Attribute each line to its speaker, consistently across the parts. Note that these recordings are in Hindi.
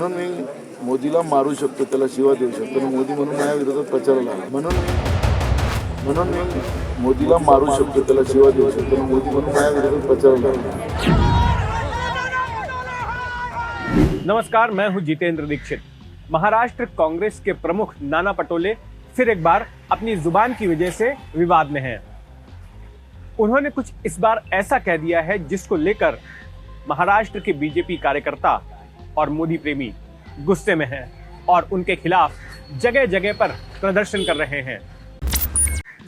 Speaker 1: म्हणून मी मोदीला मारू शकतो, त्याला शिवा देऊ शकतो आणि मोदी म्हणून माझ्या विरोधात प्रचाराला आला. म्हणून मी मोदीला मारू शकतो, त्याला शिवा देऊ शकतो आणि मोदी म्हणून माझ्या विरोधात प्रचाराला आला.
Speaker 2: नमस्कार, मैं हूं जितेंद्र दीक्षित. महाराष्ट्र कांग्रेस के प्रमुख नाना पटोले फिर एक बार अपनी जुबान की वजह से विवाद में हैं. उन्होंने कुछ इस बार ऐसा कह दिया है जिसको लेकर महाराष्ट्र के बीजेपी कार्यकर्ता और मोदी प्रेमी गुस्से में हैं और उनके खिलाफ जगह जगह पर प्रदर्शन कर रहे हैं.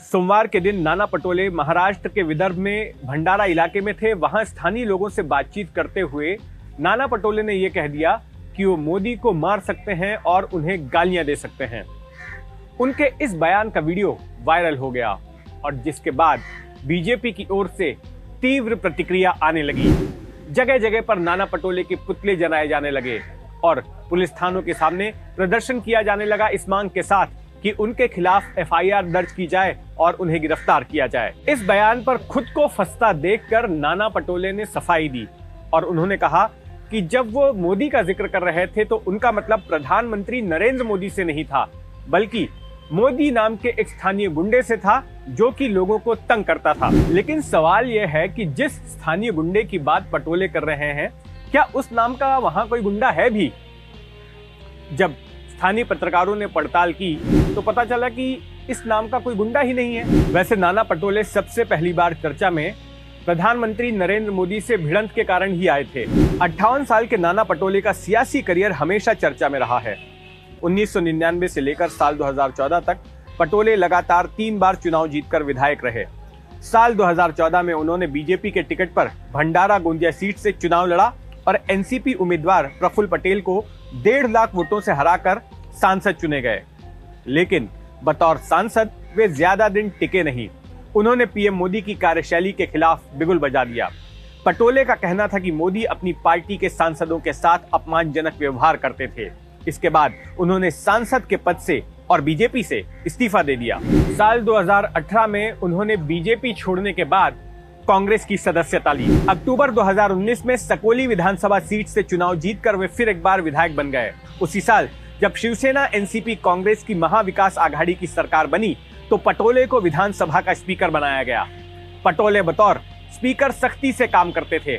Speaker 2: सोमवार के दिन नाना पटोले महाराष्ट्र के विदर्भ में भंडारा इलाके में थे. वहां स्थानीय लोगों से बातचीत करते हुए नाना पटोले ने यह कह दिया कि वो मोदी को मार सकते हैं और उन्हें गालियां दे सकते हैं. उनके इस बयान का वीडियो वायरल हो गया और जिसके बाद बीजेपी की ओर से तीव्र प्रतिक्रिया आने लगी. जगह जगह पर नाना पटोले के पुतले जलाए जाने लगे और पुलिस थानों के सामने प्रदर्शन किया जाने लगा इस मांग के साथ कि उनके खिलाफ एफआईआर दर्ज की जाए और उन्हें गिरफ्तार किया जाए. इस बयान पर खुद को फंसता देखकर नाना पटोले ने सफाई दी और उन्होंने कहा कि जब वो मोदी का जिक्र कर रहे थे तो उनका मतलब प्रधानमंत्री नरेंद्र मोदी से नहीं था, बल्कि मोदी नाम के एक स्थानीय गुंडे से था जो कि लोगों को तंग करता था. लेकिन सवाल यह है कि जिस स्थानीय गुंडे की बात पटोले कर रहे हैं, क्या उस नाम का वहां कोई गुंडा है भी? जब स्थानीय पत्रकारों ने पड़ताल की तो पता चला कि इस नाम का कोई गुंडा ही नहीं है. वैसे नाना पटोले सबसे पहली बार चर्चा में प्रधानमंत्री नरेंद्र मोदी से भिड़ंत के कारण ही आए थे. 58 साल के नाना पटोले का सियासी करियर हमेशा चर्चा में रहा है. 1999 से लेकर साल 2014 तक पटोले लगातार 3 बार चुनाव जीतकर विधायक रहे. साल 2014 में उन्होंने बीजेपी के टिकट पर भंडारा गोंदिया सीट से चुनाव लड़ा और एनसीपी उम्मीदवार प्रफुल्ल पटेल को 1.5 लाख वोटों से हराकर सांसद चुने गए. लेकिन बतौर सांसद वे ज्यादा दिन टिके नहीं. उन्होंने पीएम मोदी की कार्यशैली के खिलाफ बिगुल बजा दिया. पटोले का कहना था कि मोदी अपनी पार्टी के सांसदों के साथ अपमानजनक व्यवहार करते थे. इसके बाद उन्होंने सांसद के पद से और बीजेपी से इस्तीफा दे दिया. साल 2018 में उन्होंने बीजेपी छोड़ने के बाद कांग्रेस की सदस्यता ली. अक्टूबर 2019 में सकौली विधानसभा सीट से चुनाव जीतकर वे फिर एक बार विधायक बन गए. उसी साल जब शिवसेना एनसीपी कांग्रेस की महाविकास आघाड़ी की सरकार बनी तो पटोले को विधानसभा का स्पीकर बनाया गया. पटोले बतौर स्पीकर सख्ती से काम करते थे.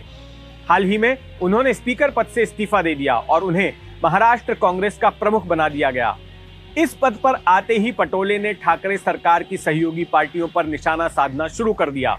Speaker 2: हाल ही में उन्होंने स्पीकर पद से इस्तीफा दे दिया और उन्हें महाराष्ट्र कांग्रेस का प्रमुख बना दिया गया. इस पद पर आते ही पटोले ने ठाकरे सरकार की सहयोगी पार्टियों पर निशाना साधना शुरू कर दिया.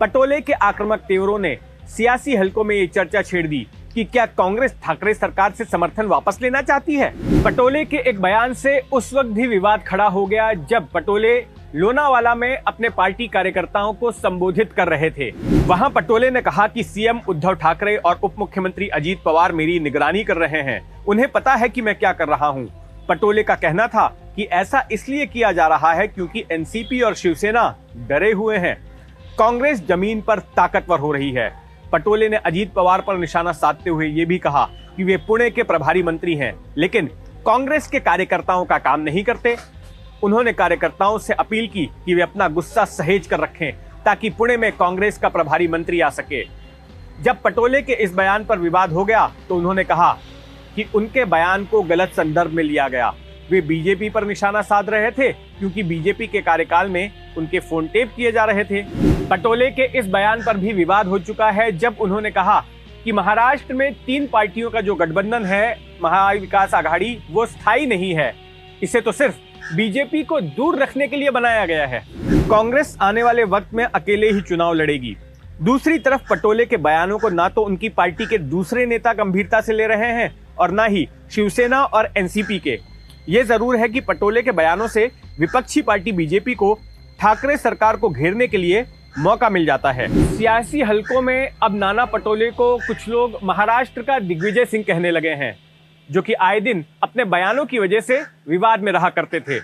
Speaker 2: पटोले के आक्रामक तेवरों ने सियासी हलकों में ये चर्चा छेड़ दी कि क्या कांग्रेस ठाकरे सरकार से समर्थन वापस लेना चाहती है. पटोले के एक बयान से उस वक्त भी विवाद खड़ा हो गया जब पटोले लोनावाला में अपने पार्टी कार्यकर्ताओं को संबोधित कर रहे थे. वहां पटोले ने कहा कि सीएम उद्धव ठाकरे और उप मुख्यमंत्री अजीत पवार मेरी निगरानी कर रहे हैं. उन्हें पता है कि मैं क्या कर रहा हूं. पटोले का कहना था कि ऐसा इसलिए किया जा रहा है क्योंकि एनसीपी और शिवसेना डरे हुए हैं. कांग्रेस जमीन पर ताकतवर हो रही है. पटोले ने अजीत पवार पर निशाना साधते हुए ये भी कहा कि वे पुणे के प्रभारी मंत्री हैं, लेकिन कांग्रेस के कार्यकर्ताओं का काम नहीं करते. उन्होंने कार्यकर्ताओं से अपील की कि वे अपना गुस्सा सहेज कर रखें ताकि पुणे में कांग्रेस का प्रभारी मंत्री आ सके. जब पटोले के इस बयान पर विवाद हो गया तो उन्होंने कहा कि उनके बयान को गलत संदर्भ में लिया गया. वे बीजेपी पर निशाना साध रहे थे क्योंकि बीजेपी के कार्यकाल में उनके फोन टेप किए जा रहे थे. पटोले के इस बयान पर भी विवाद हो चुका है जब उन्होंने कहा कि महाराष्ट्र में 3 पार्टियों का जो गठबंधन है महाविकास आघाड़ी, वो स्थायी नहीं है. इसे तो सिर्फ बीजेपी को दूर रखने के लिए बनाया गया है. कांग्रेस आने वाले वक्त में अकेले ही चुनाव लड़ेगी. दूसरी तरफ पटोले के बयानों को ना तो उनकी पार्टी के दूसरे नेता गंभीरता से ले रहे हैं और ना ही शिवसेना और एनसीपी के. ये जरूर है कि पटोले के बयानों से विपक्षी पार्टी बीजेपी को ठाकरे सरकार को घेरने के लिए मौका मिल जाता है. सियासी हलकों में अब नाना पटोले को कुछ लोग महाराष्ट्र का दिग्विजय सिंह कहने लगे हैं, जो कि आए दिन अपने बयानों की वजह से विवाद में रहा करते थे.